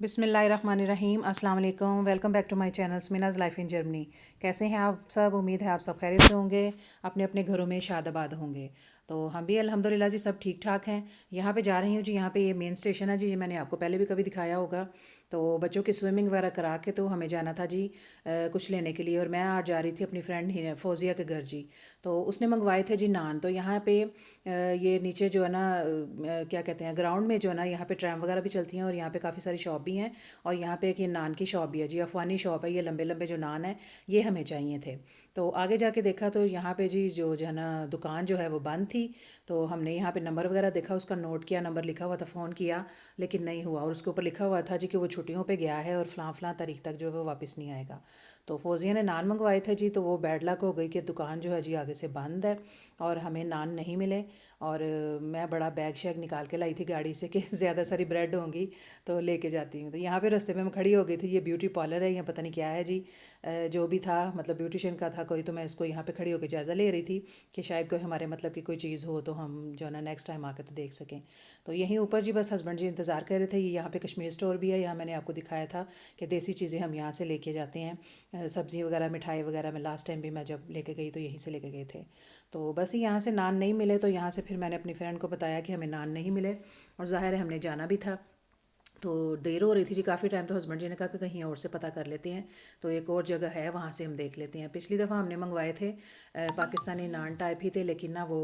बिस्मिल्लाहिर्रहमानिर्रहीम अस्सलाम वालेकुम। Welcome back to my channel Meenaz life in Germany. कैसे हैं आप सब? उम्मीद है आप सब खैरियत से होंगे, अपने अपने घरों में शादाबाद होंगे। तो हम भी अल्हम्दुलिल्लाह जी सब ठीक ठाक हैं। यहाँ पे जा रही हूँ जी, यहाँ पे ये मेन स्टेशन है जी, मैंने आपको पहले भी कभी दिखाया होगा। तो बच्चों की स्विमिंग वगैरह करा के तो हमें जाना था जी कुछ लेने के लिए, और मैं आज जा रही थी अपनी फ्रेंड ही फौजिया के घर जी। तो उसने मंगवाए थे जी नान। तो यहाँ पे ये नीचे जो है ना क्या कहते हैं, ग्राउंड में जो है ना, यहाँ पे ट्रैम वगैरह भी चलती हैं और यहाँ पे काफ़ी सारी शॉप भी हैं। और यहाँ पे एक ये नान की शॉप भी है जी, अफगानी शॉप है। ये लंबे लंबे जो नान है ये हमें चाहिए थे। तो आगे जाके देखा तो यहाँ पे जी जो है ना दुकान जो है वो बंद थी। तो हमने यहाँ पे नंबर वगैरह देखा, उसका नोट किया, नंबर लिखा हुआ था, फ़ोन किया लेकिन नहीं हुआ। और उसके ऊपर लिखा हुआ था जी कि वो छुट्टियों पे गया है और फ़लाँ फ़लाँ तारीख तक जो है वो वापस नहीं आएगा। तो फौजिया ने नान मंगवाए थे जी, तो वो बैड लक हो गई कि दुकान जो है जी आगे से बंद है और हमें नान नहीं मिले। और मैं बड़ा बैग शैग निकाल के लाई थी गाड़ी से कि ज़्यादा सारी ब्रेड होंगी तो लेके जाती हूँ। तो यहाँ पे रास्ते में मैं खड़ी हो गई थी। ये ब्यूटी पार्लर है, यहाँ पता नहीं क्या है जी, जो भी था मतलब ब्यूटिशियन का था कोई। तो मैं इसको यहाँ पे खड़ी होकर जायज़ा ले रही थी कि शायद कोई हमारे मतलब की कोई चीज़ हो तो हम जो है ना नेक्स्ट टाइम आकर तो देख सकें। तो यहीं ऊपर जी बस हस्बैंड जी इंतज़ार कर रहे थे। ये यहाँ पे कश्मीर स्टोर भी है, यहाँ मैंने आपको दिखाया था कि देसी चीज़ें हम यहाँ से लेके जाते हैं। सब्ज़ी वगैरह, मिठाई वगैरह में लास्ट टाइम भी मैं जब लेके गई तो यहीं से लेके गए थे। तो बस यहाँ से नान नहीं मिले, तो यहाँ से फिर मैंने अपनी फ्रेंड को बताया कि हमें नान नहीं मिले और ज़ाहिर है हमने जाना भी था। तो देर हो रही थी जी काफ़ी टाइम। तो हस्बैंड जी ने कहा कि कहीं और से पता कर लेते हैं, तो एक और जगह है वहाँ से हम देख लेते हैं। पिछली दफ़ा हमने मंगवाए थे पाकिस्तानी नान टाइप ही थे, लेकिन ना वो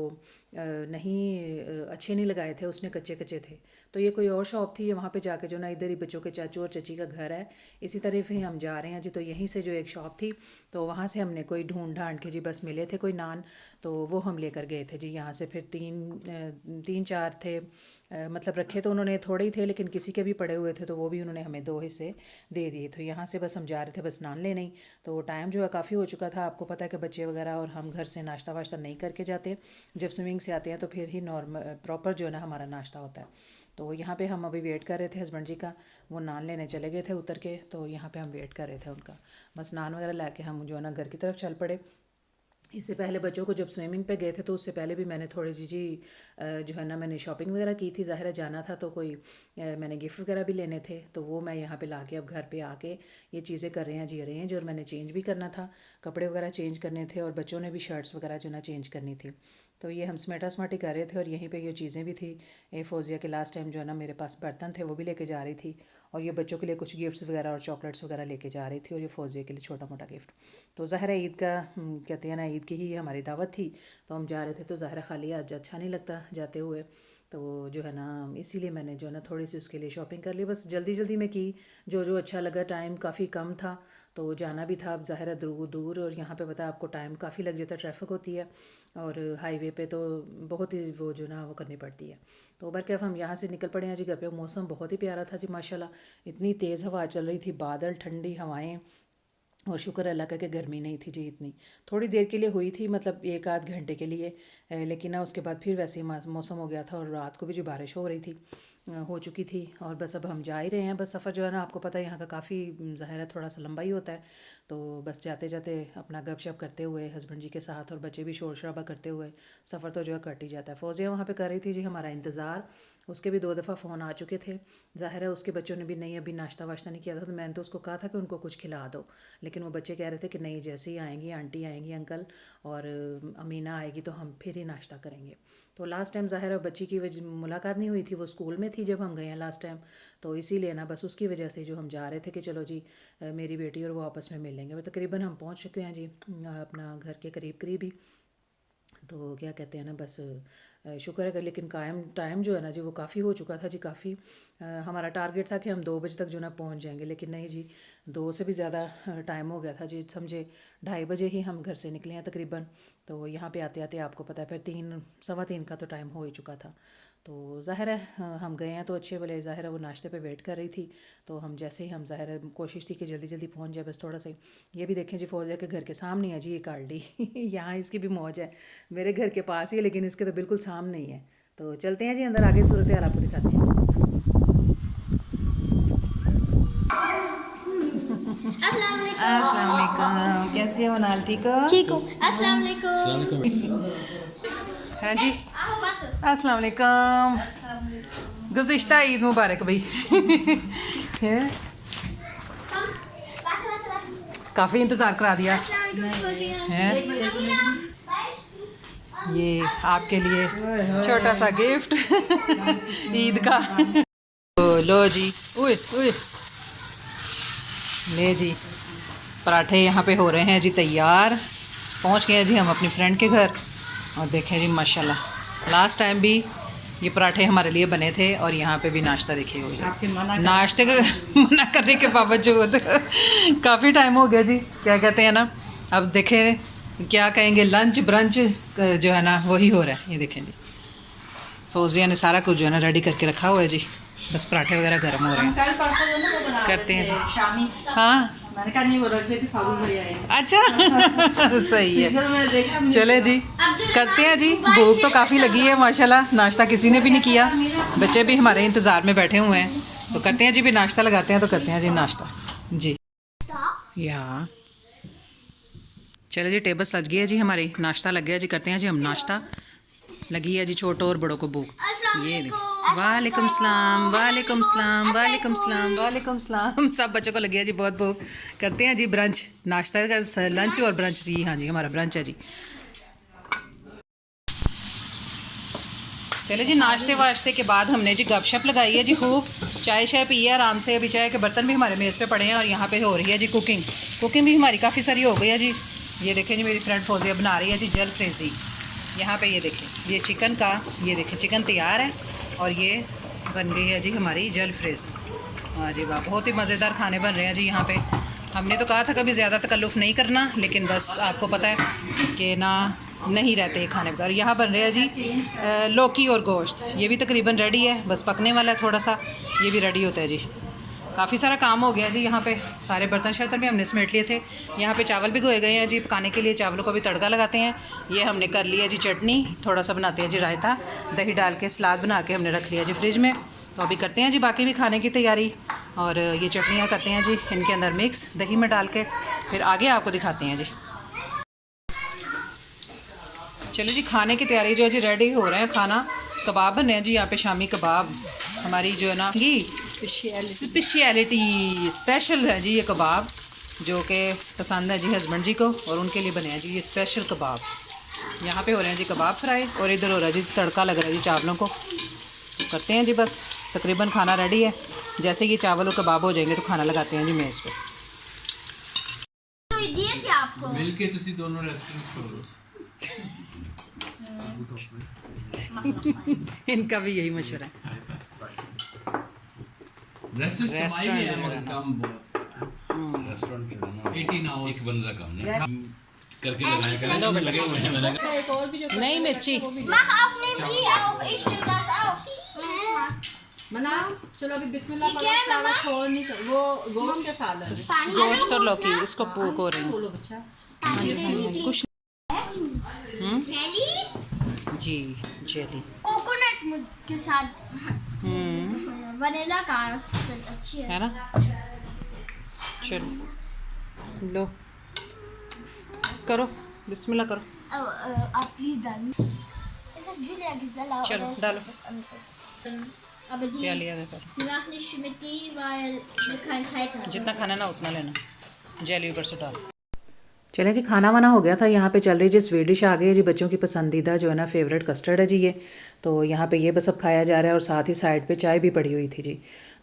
अच्छे नहीं लगाए थे, उसने कच्चे कच्चे थे। तो ये कोई और शॉप थी, वहाँ पे जाके जो ना इधर ही बच्चों के चाचू और चची का घर है, इसी तरफ ही हम जा रहे हैं जी। तो यहीं से जो एक शॉप थी तो वहाँ से हमने कोई ढूंढ ढांड के जी बस मिले थे कोई नान, तो वो हम लेकर गए थे जी। यहाँ से फिर तीन चार थे, मतलब रखे तो उन्होंने थोड़े ही थे, लेकिन किसी के भी पड़े हुए थे तो वो भी उन्होंने हमें 2 हिस्से दे दिए। तो यहाँ से बस हम जा रहे थे बस नान लेने ही। तो टाइम जो है काफ़ी हो चुका था। आपको पता है कि बच्चे वगैरह और हम घर से नाश्ता वाश्ता नहीं करके जाते, जब स्विमिंग से आते हैं तो फिर ही नॉर्मल प्रॉपर जो है ना हमारा नाश्ता होता है। तो यहाँ पे हम अभी वेट कर रहे थे हस्बैंड जी का, वो नान लेने चले गए थे उतर के, तो यहाँ पे हम वेट कर रहे थे उनका। बस नान वगैरह ला के हम जो है ना घर की तरफ चल पड़े। इससे पहले बच्चों को जब स्विमिंग पे गए थे तो उससे पहले भी मैंने थोड़ी जी जो है ना मैंने शॉपिंग वगैरह की थी। ज़ाहिर है जाना था तो कोई मैंने गिफ्ट वगैरह भी लेने थे, तो वो मैं यहाँ पे लाके अब घर पे आके ये चीज़ें कर रहे हैं जी अरेंज। और मैंने चेंज भी करना था, कपड़े वगैरह चेंज करने थे और बच्चों ने भी शर्ट्स वगैरह जो ना चेंज करनी थी। तो ये हम स्मेटा स्मार्टी कर रहे थे और यहीं पे ये चीज़ें भी थी। ये फौजिया के लास्ट टाइम जो है ना मेरे पास बर्तन थे वो भी लेके जा रही थी, और ये बच्चों के लिए कुछ गिफ्ट्स वगैरह और चॉकलेट्स वगैरह लेके जा रही थी, और ये फौजिया के लिए छोटा मोटा गिफ्ट। तो ज़ाहिर है ईद का कहते हैं ना, ईद की ही हमारी दावत थी तो हम जा रहे थे। तो ज़ाहिर खाली आज अच्छा नहीं लगता जाते हुए, तो जो है ना इसीलिए मैंने जो है ना थोड़ी सी उसके लिए शॉपिंग कर ली, बस जल्दी जल्दी में की। जो जो अच्छा लगा, टाइम काफ़ी कम था तो जाना भी था। अब ज़ाहिर है दूर दूर, और यहाँ पे पता आपको टाइम काफ़ी लग जाता है, ट्रैफिक होती है और हाईवे पे तो बहुत ही वो जो ना वो करनी पड़ती है। तो बरकैफ हम यहाँ से निकल पड़े हैं जी घर पे। मौसम बहुत ही प्यारा था जी माशाल्लाह, इतनी तेज़ हवा चल रही थी, बादल, ठंडी हवाएं, और शुक्र अल्लाह का कि गर्मी नहीं थी जी इतनी। थोड़ी देर के लिए हुई थी, मतलब एक आध घंटे के लिए, लेकिन ना उसके बाद फिर वैसे ही मौसम हो गया था, और रात को भी जो बारिश हो रही थी हो चुकी थी। और बस अब हम जा ही रहे हैं। बस सफ़र जो है ना आपको पता है यहाँ का काफ़ी ज़ाहिर है थोड़ा सा लंबा ही होता है। तो बस जाते जाते अपना गपशप करते हुए हस्बैंड जी के साथ, और बच्चे भी शोर शराबा करते हुए सफ़र तो जो है कट ही जाता है। फौजिया वहाँ पे कर रही थी जी हमारा इंतज़ार। उसके भी 2 दफ़ा फ़ोन आ चुके थे। ज़ाहिर है उसके बच्चों ने भी नहीं अभी नाश्ता वाश्ता नहीं किया था, तो मैंने तो उसको कहा था कि उनको कुछ खिला दो, लेकिन वो बच्चे कह रहे थे कि नहीं, जैसे ही आएंगी आंटी आएंगी, अंकल और अमीना आएगी तो हम फिर ही नाश्ता करेंगे। तो लास्ट टाइम ज़ाहिर है बच्ची की मुलाकात नहीं हुई थी, वो स्कूल में थी जब हम गए हैं लास्ट टाइम। तो इसीलिए ना बस उसकी वजह से जो हम जा रहे थे कि चलो जी मेरी बेटी और वो आपस में मिल लेंगे। तकरीबन हम पहुंच चुके हैं जी अपना घर के करीब करीब ही। तो क्या कहते हैं ना बस शुक्र है। लेकिन कायम टाइम जो है ना जी वो काफ़ी हो चुका था जी, काफ़ी हमारा टारगेट था कि हम 2 बजे तक जो ना पहुंच जाएंगे, लेकिन नहीं जी 2 से भी ज़्यादा टाइम हो गया था जी। समझे 2:30 बजे ही हम घर से निकले हैं तकरीबन। तो यहाँ पे आते आते आपको पता है फिर 3 सवा 3 का तो टाइम हो ही चुका था। तो ज़ाहिर है हम गए हैं तो अच्छे भले, ज़ाहिर है वो नाश्ते पे वेट कर रही थी। तो हम जैसे ही हम ज़ाहिर है कोशिश थी कि जल्दी जल्दी पहुंच जाए बस थोड़ा सा। ये भी देखें जी फौजिया के घर के सामने है जी ये कार्डी यहाँ इसकी भी मौज है, मेरे घर के पास ही है लेकिन इसके तो बिल्कुल सामने ही है। तो चलते हैं जी अंदर, आगे सूरत हाल आपको दिखाते हैं। अस्सलाम अस्सलाम वालेकुम। वालेकुम, कैसी हो मनाल? ठीक हो? ठीक हूँ। अस्सलाम वालेकुम। हाँ जी, आओ बात। अस्सलाम वालेकुम, गुज़िश्ता ईद मुबारक भाई। है काफ़ी इंतज़ार करा दिया है। ये आपके लिए छोटा सा गिफ्ट ईद का। लो जी, उए उए ले जी, पराठे यहाँ पे हो रहे हैं जी तैयार। पहुँच गए हैं जी हम अपनी फ्रेंड के घर और देखें जी माशाल्लाह लास्ट टाइम भी ये पराठे हमारे लिए बने थे और यहाँ पे भी नाश्ता देखिए हो गया। नाश्ते का मना करने के बावजूद काफ़ी टाइम हो गया जी, क्या कहते हैं ना, अब देखें क्या कहेंगे, लंच ब्रंच जो है ना वही हो रहा है। ये देखें जी, फौजिया ने सारा कुछ जो है ना रेडी करके रखा हुआ है जी, बस पराठे वगैरह गर्म हो रहे हैं। करते हैं जी। हाँ मैंने कहा नहीं, वो रख देती फागुन भैया है। अच्छा सही है, मैंने देखा चले जी करते हैं जी। भूख तो काफ़ी लगी है माशाल्लाह, नाश्ता किसी ने भी नहीं किया, बच्चे भी हमारे इंतज़ार में बैठे हुए हैं। तो करते हैं जी भी नाश्ता लगाते हैं, तो करते हैं जी नाश्ता जी। यहाँ चले जी, टेबल सज गई है जी हमारी, नाश्ता लग गया जी। करते हैं जी हम नाश्ता, लगी है जी छोटों और बड़ों को भूख। ये वालेकुम सलाम वालेकुम सलाम वालेकुम सलाम वालेकुम सलाम, सब बच्चों को लगी है जी बहुत भूख। करते हैं जी ब्रंच, नाश्ता का लंच और ब्रंच जी। हाँ जी हमारा ब्रंच है जी। चले जी, नाश्ते वाश्ते के बाद हमने जी गपशप लगाई है जी खूब, चाय शाय पी है आराम से। अभी चाय के बर्तन भी हमारे मेज़ पे पड़े हैं और यहाँ पे हो रही है जी कुकिंग। कुकिंग भी हमारी काफ़ी सारी हो गई है जी। ये देखें जी, मेरी फ्रेंड फौजिया बना रही है जी जल फ्रेज़ी। यहाँ पे ये देखें, ये चिकन का, ये देखें चिकन तैयार है और ये बन गई है जी हमारी जल फ्रेज़। हाँ जी वाह, बहुत ही मज़ेदार खाने बन रहे हैं जी यहाँ पे। हमने तो कहा था कभी ज़्यादा तकल्लुफ़ नहीं करना, लेकिन बस आपको पता है कि ना नहीं रहते खाने पर। यहाँ बन रहे हैं जी लौकी और गोश्त, ये भी तकरीबन रेडी है, बस पकने वाला है थोड़ा सा, ये भी रेडी होता है जी। काफ़ी सारा काम हो गया जी यहाँ पे, सारे बर्तन शर्तन भी हमने समेट लिए थे। यहाँ पे चावल भी धोए गए हैं जी पकाने के लिए, चावलों को भी तड़का लगाते हैं। ये हमने कर लिया जी चटनी, थोड़ा सा बनाते हैं जी रायता, दही डाल के सलाद बना के हमने रख लिया जी फ्रिज में। तो अभी करते हैं जी बाकी भी खाने की तैयारी, और ये चटनियाँ करते हैं जी इनके अंदर मिक्स दही में डाल के, फिर आगे आपको दिखाते हैं जी। चलो जी, खाने की तैयारी जो है जी रेडी हो रहे हैं। खाना कबाब बने हैं जी यहाँ पे, शामी कबाब हमारी जो है ना स्पेशलिटी स्पेशल है जी। ये कबाब जो कि पसंद है जी हस्बैंड जी को, और उनके लिए बने हैं जी ये स्पेशल कबाब। यहाँ पे हो रहे हैं जी कबाब फ्राई, और इधर हो रहा है जी तड़का लग रहा है जी चावलों को। तो करते हैं जी, बस तकरीबन खाना रेडी है। जैसे ये चावल और कबाब हो जाएंगे तो खाना लगाते हैं जी मेज़ पे। तो ये दिए थे आपको मिलके तुसी दोनों रेस्टोरेंट इनका भी यही मशवरा है। रेस्टोरेंट कमाई भी है मगर कम बहुत। रेस्टोरेंट जो है ना 18 आवर्स एक बंदा कम नहीं करके लगाया करें, लगे हुए हैं मैंने नहीं मिर्ची Mach aufnehmen die auf, ich nehme das auf. मना चलो अभी बिस्मिल्लाह ठीक है, पढ़ो, मम्मा। छोड़ नहीं कर, वो गोश्त के साथ है। गोश्त और लौकी इसको पोक हो रही है बोलो बच्चा। कुछ Jelly, जी जेली। कोकोनट के साथ वनीला का अच्छी है। है ना, चलो लो करो, बिस्मिल्लाह करो। Ab Liedern. Ist das Julia Gisella Chalo, oder ist dalo. das was anderes? Aber क्या die, लिया गया कर, die mache nicht mit die, weil ich keine Zeit habe. जितना खाना ना उतना लेना, जेली ऊपर से डाल। चलें जी, खाना वाना हो गया था। यहाँ पे चल रही जी स्वीट डिश आ गई है जी, बच्चों की पसंदीदा जो है ना फेवरेट कस्टर्ड है जी ये। तो यहाँ पे ये बस अब खाया जा रहा है, और साथ ही साइड पे चाय भी पड़ी हुई थी जी।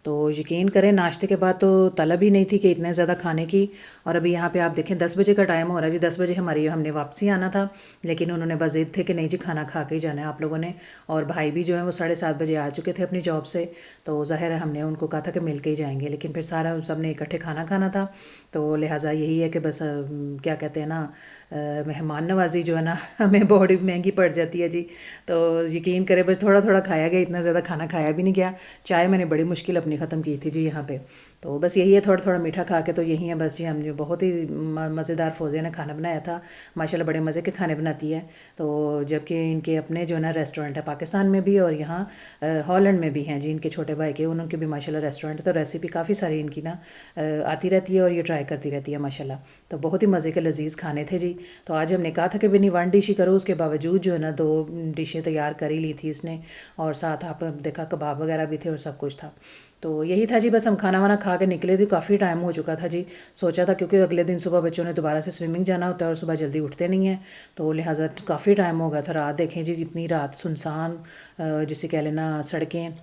तो यकीन करें नाश्ते के बाद तो तलब ही नहीं थी कि इतने ज़्यादा खाने की। और अभी यहाँ पे आप देखें 10 बजे का टाइम हो रहा है जी। 10 बजे हमने वापसी आना था, लेकिन उन्होंने बस ज़िद थे कि नहीं जी खाना खा के ही जाना है आप लोगों ने। और भाई भी जो है वो 7:30 बजे आ चुके थे अपनी जॉब से, तो ज़ाहिर है हमने उनको कहा था कि मिल के ही जाएंगे, लेकिन फिर सारा सब ने इकट्ठे खाना खाना था। तो लिहाजा यही है कि बस क्या कहते हैं ना, मेहमान नवाजी जो है ना हमें बड़ी महंगी पड़ जाती है जी। तो यकीन करें बस थोड़ा थोड़ा खाया गया, इतना ज़्यादा खाना खाया भी नहीं गया। चाय मैंने बड़ी मुश्किल अपनी ख़त्म की थी जी यहाँ पे। तो बस यही है, थोड़ा थोड़ा मीठा खा के तो यही है बस जी। हम जो बहुत ही मज़ेदार फौजिया ने खाना बनाया था माशाल्लाह, बड़े मज़े के खाने बनाती है। तो जबकि इनके अपने जो है ना रेस्टोरेंट है पाकिस्तान में भी, और यहाँ हॉलैंड में भी हैं जी इनके छोटे भाई के, उनके भी माशाल्लाह रेस्टोरेंट है। तो रेसिपी काफ़ी सारी इनकी ना आती रहती है और ये ट्राई करती रहती है माशाल्लाह। तो बहुत ही मज़े के लजीज़ खाने थे जी। तो आज हमने कहा था कि नहीं 1 डिश ही करो, उसके बावजूद जो है ना 2 डिशें तैयार कर ही ली थी उसने, और साथ आप देखा कबाब वगैरह भी थे और सब कुछ था। तो यही था जी, बस हम खाना वाना खा के निकले थे, काफ़ी टाइम हो चुका था जी। सोचा था क्योंकि अगले दिन सुबह बच्चों ने दोबारा से स्विमिंग जाना होता है और सुबह जल्दी उठते नहीं हैं, तो लिहाजा काफ़ी टाइम हो गया था। रात देखें जी, कितनी रात सुनसान जिसे कह लेना सड़कें,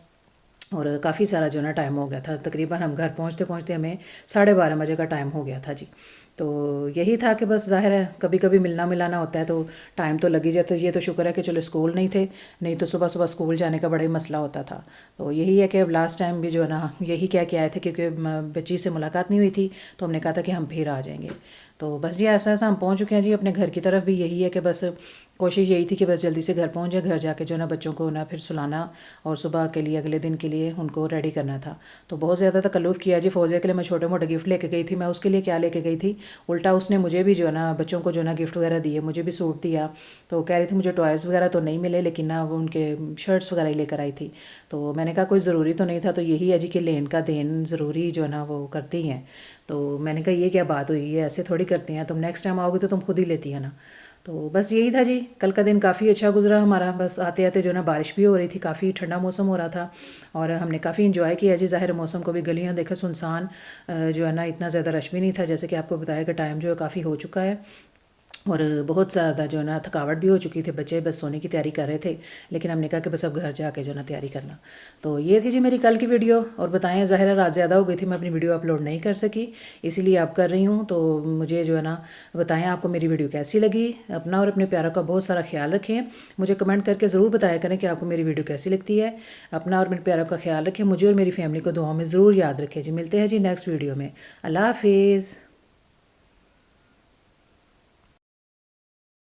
और काफ़ी सारा जो ना टाइम हो गया था। तकरीबन हम घर पहुंचते पहुंचते हमें 12:30 बजे का टाइम हो गया था जी। तो यही था कि बस ज़ाहिर है कभी कभी मिलना मिलाना होता है तो टाइम तो लग ही जाता है। ये तो शुक्र है कि चलो स्कूल नहीं थे, नहीं तो सुबह सुबह स्कूल जाने का बड़ा ही मसला होता था। तो यही है कि अब लास्ट टाइम भी जो है ना यही कह के आए थे, क्योंकि बच्ची से मुलाकात नहीं हुई थी, तो हमने कहा था कि हम फिर आ जाएंगे। तो बस जी ऐसा ऐसा हम पहुंच चुके हैं जी अपने घर की तरफ भी। यही है कि बस कोशिश यही थी कि बस जल्दी से घर पहुंच जाए, घर जाके जो ना बच्चों को ना फिर सुलाना और सुबह के लिए अगले दिन के लिए उनको रेडी करना था। तो बहुत ज़्यादा तकल्लुफ़ किया जी। फौजिया के लिए मैं छोटे मोटे गिफ्ट लेके गई थी, मैं उसके लिए क्या लेके गई थी, उल्टा उसने मुझे भी जो है ना बच्चों को जो ना गिफ्ट वगैरह दिए, मुझे भी सूट दिया। तो कह रही थी मुझे टॉयज़ वगैरह तो नहीं मिले, लेकिन ना वो उनके शर्ट्स वगैरह ही लेकर आई थी। तो मैंने कहा कोई ज़रूरी तो नहीं था। तो यही है जी कि लेन का देन ज़रूरी जो है ना वो करती हैं। तो मैंने कहा ये क्या बात हुई है, ऐसे थोड़ी करती हैं, तुम नेक्स्ट टाइम आओगे तो तुम खुद ही लेती है ना। तो बस यही था जी। कल का दिन काफ़ी अच्छा गुजरा हमारा। बस आते आते जो ना बारिश भी हो रही थी, काफ़ी ठंडा मौसम हो रहा था और हमने काफ़ी इन्जॉय किया जी। ज़ाहिर मौसम को भी, गलियाँ देखा सुनसान, जो है ना इतना ज़्यादा रश भी नहीं था। जैसे कि आपको बताया कि टाइम जो है काफ़ी हो चुका है और बहुत ज़्यादा जो है ना थकावट भी हो चुकी थी। बच्चे बस सोने की तैयारी कर रहे थे, लेकिन हमने कहा कि बस अब घर जाके जो ना तैयारी करना। तो ये थी जी मेरी कल की वीडियो। और बताएं, ज़ाहिर रात ज़्यादा हो गई थी, मैं अपनी वीडियो अपलोड नहीं कर सकी, इसीलिए अब कर रही हूँ। तो मुझे जो है ना बताएं आपको मेरी वीडियो कैसी लगी। अपना और अपने प्यारों का बहुत सारा ख्याल रखें। मुझे कमेंट करके ज़रूर बताया करें कि आपको मेरी वीडियो कैसी लगती है। अपना और मेरे प्यारों का ख्याल रखें। मुझे और मेरी फैमिली को दुआओं में ज़रूर याद रखें जी। मिलते हैं जी नेक्स्ट वीडियो में। अल्लाह हाफिज़।